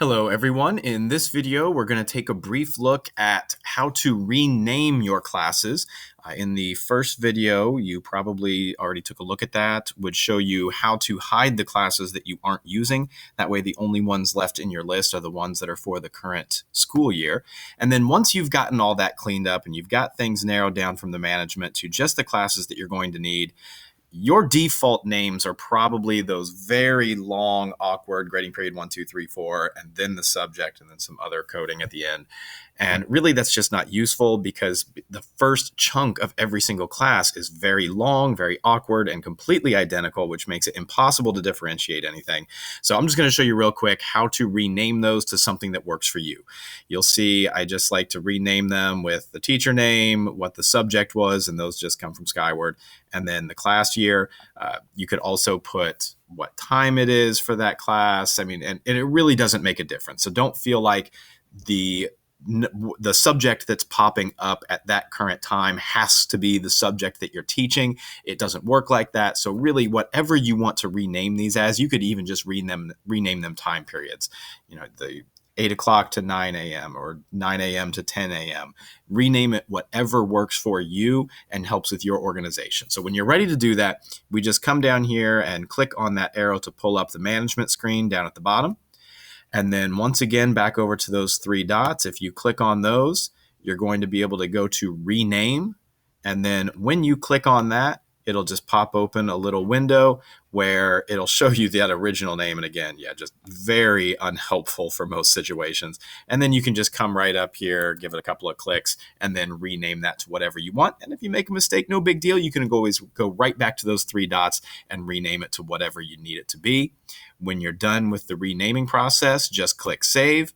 Hello everyone. In this video, we're going to take a brief look at how to rename your classes. In the first video, you probably already took a look at that, would show you how to hide the classes that you aren't using. That way the only ones left in your list are the ones that are for the current school year. And then once you've gotten all that cleaned up and you've got things narrowed down from the management to just the classes that you're going to need, your default names are probably those very long, awkward grading period 1, 2, 3, 4, and then the subject and then some other coding at the end. And really, that's just not useful because the first chunk of every single class is very long, very awkward, and completely identical, which makes it impossible to differentiate anything. So I'm just going to show you real quick how to rename those to something that works for you. You'll see I just like to rename them with the teacher name, what the subject was, and those just come from Skyward, and then the class year. You could also put what time it is for that class. I mean, and it really doesn't make a difference. So don't feel like the subject that's popping up at that current time has to be the subject that you're teaching. It doesn't work like that. So really, whatever you want to rename these as, you could even just rename them time periods. You know, the 8 o'clock to 9 a.m. or 9 a.m. to 10 a.m. Rename it whatever works for you and helps with your organization. So when you're ready to do that, we just come down here and click on that arrow to pull up the management screen down at the bottom. And then once again, back over to those three dots. If you click on those, you're going to be able to go to rename. And then when you click on that, it'll just pop open a little window where it'll show you that original name. And again, just very unhelpful for most situations. And then you can just come right up here, give it a couple of clicks, and then rename that to whatever you want. And if you make a mistake, no big deal. You can always go right back to those three dots and rename it to whatever you need it to be. When you're done with the renaming process, just click Save,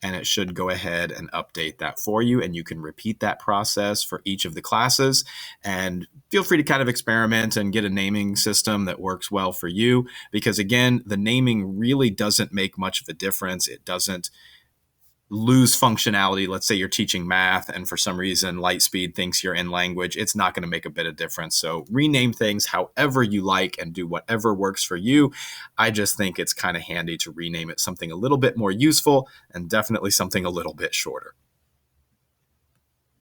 and it should go ahead and update that for you. And you can repeat that process for each of the classes. And feel free to kind of experiment and get a naming system that works well for you. Because again, the naming really doesn't make much of a difference. It doesn't lose functionality. Let's say you're teaching math and for some reason Lightspeed thinks you're in language. It's not going to make a bit of difference. So rename things however you like and do whatever works for you. I just think it's kind of handy to rename it something a little bit more useful and definitely something a little bit shorter.